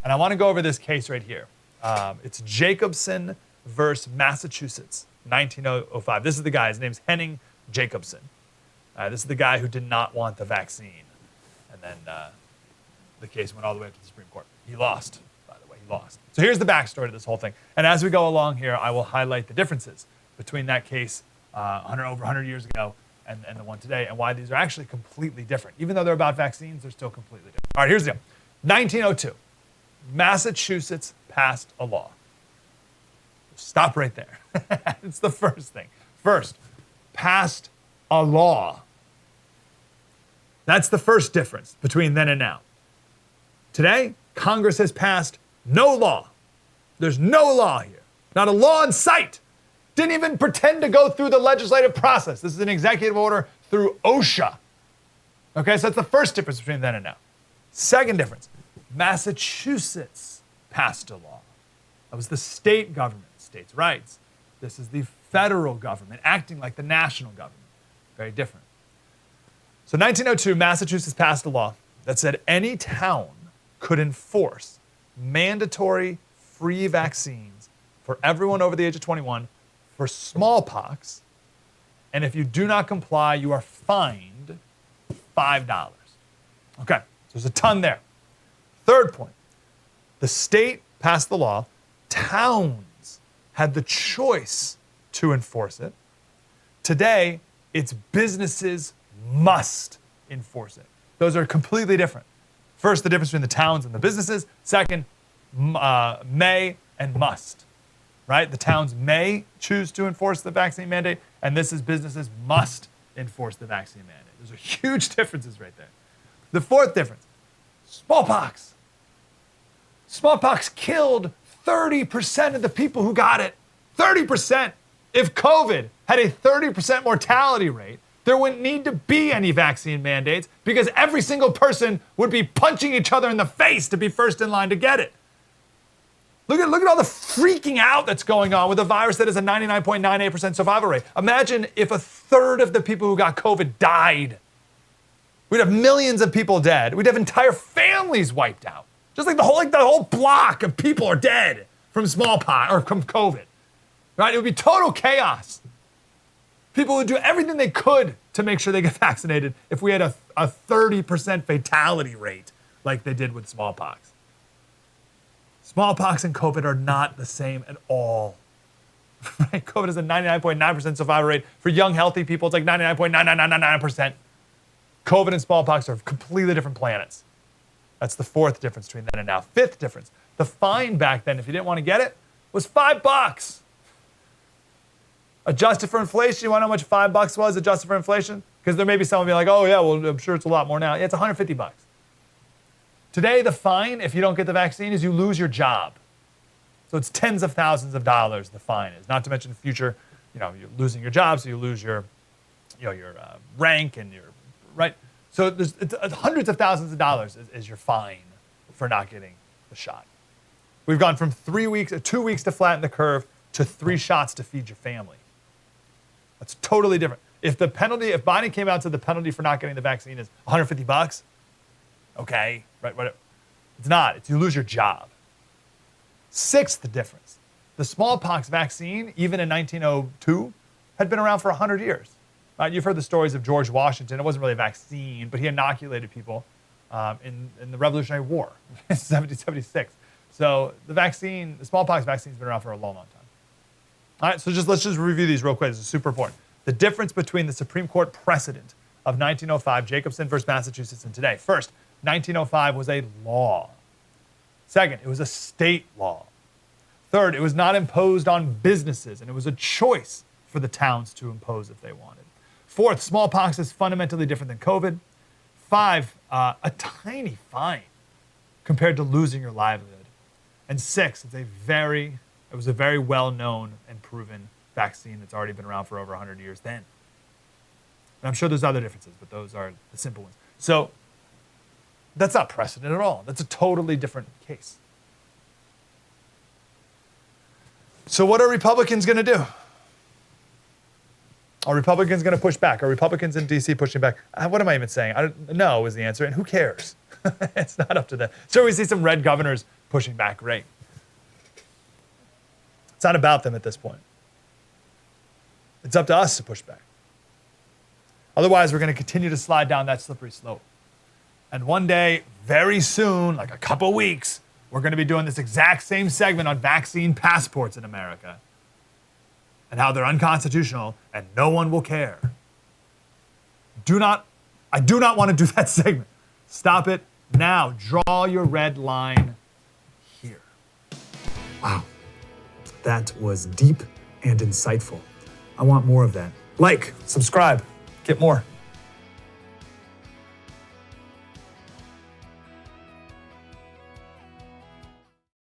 And I want to go over this case right here. It's Jacobson versus Massachusetts, 1905. This is the guy. His name's Henning Jacobson. This is the guy who did not want the vaccine. And then the case went all the way up to the Supreme Court. He lost, by the way. He lost. So here's the backstory to this whole thing. And as we go along here, I will highlight the differences between that case over 100 years ago and the one today, and why these are actually completely different. Even though they're about vaccines, they're still completely different. All right, here's the deal. 1902, Massachusetts passed a law. Stop right there. It's the first thing. First, passed a law. That's the first difference between then and now. Today, Congress has passed no law. There's no law here. Not a law in sight. Didn't even pretend to go through the legislative process. This is an executive order through OSHA. Okay, so that's the first difference between then and now. Second difference, Massachusetts passed a law. That was the state government, states' rights. This is the federal government acting like the national government. Very different. So 1902, Massachusetts passed a law that said any town could enforce mandatory free vaccines for everyone over the age of 21 for smallpox, and if you do not comply, you are fined $5. Okay, so there's a ton there. Third point, the state passed the law, towns had the choice to enforce it. Today, it's businesses must enforce it. Those are completely different. First, the difference between the towns and the businesses. Second, may and must. Right? The towns may choose to enforce the vaccine mandate, and this is businesses must enforce the vaccine mandate. Those are huge differences right there. The fourth difference, smallpox. Smallpox killed 30% of the people who got it. 30%. If COVID had a 30% mortality rate, there wouldn't need to be any vaccine mandates because every single person would be punching each other in the face to be first in line to get it. Look at all the freaking out that's going on with a virus that has a 99.98% survival rate. Imagine if a third of the people who got COVID died. We'd have millions of people dead. We'd have entire families wiped out. Just like the whole block of people are dead from smallpox or from COVID. Right? It would be total chaos. People would do everything they could to make sure they get vaccinated if we had a 30% fatality rate like they did with smallpox. Smallpox and COVID are not the same at all. Right? COVID has a 99.9% survival rate. For young, healthy people, it's like 99.9999%. COVID and smallpox are completely different planets. That's the fourth difference between then and now. Fifth difference, the fine back then, if you didn't want to get it, was $5. Adjusted for inflation, you want to know how much $5 was adjusted for inflation? Because there may be someone being like, oh yeah, well, I'm sure it's a lot more now. Yeah, it's $150. Today, the fine, if you don't get the vaccine, is you lose your job. So it's tens of thousands of dollars the fine is. Not to mention the future, you're losing your job, so you lose your rank and your, right? So it's hundreds of thousands of dollars is your fine for not getting the shot. We've gone from 2 weeks to flatten the curve to 3 shots to feed your family. That's totally different. If Biden came out to the penalty for not getting the vaccine is $150, okay, right, whatever. It's not. It's you lose your job. Sixth difference. The smallpox vaccine, even in 1902, had been around for 100 years. Right? You've heard the stories of George Washington. It wasn't really a vaccine, but he inoculated people in the Revolutionary War in 1776. So the smallpox vaccine's been around for a long, long time. All right, so let's just review these real quick. This is super important. The difference between the Supreme Court precedent of 1905, Jacobson versus Massachusetts, and today. First, 1905 was a law. Second, it was a state law. Third, it was not imposed on businesses, and it was a choice for the towns to impose if they wanted. Fourth, smallpox is fundamentally different than COVID. 5, a tiny fine compared to losing your livelihood. And 6, it was a very well-known and proven vaccine that's already been around for over 100 years then. And I'm sure there's other differences, but those are the simple ones. So that's not precedent at all. That's a totally different case. So what are Republicans going to do? Are Republicans going to push back? Are Republicans in D.C. pushing back? What am I even saying? No is the answer, and who cares? It's not up to them. So we see some red governors pushing back rate. It's not about them at this point. It's up to us to push back. Otherwise, we're going to continue to slide down that slippery slope. And one day, very soon, like a couple weeks, we're going to be doing this exact same segment on vaccine passports in America and how they're unconstitutional and no one will care. I do not want to do that segment. Stop it now. Draw your red line here. Wow, that was deep and insightful. I want more of that. Like, subscribe, get more.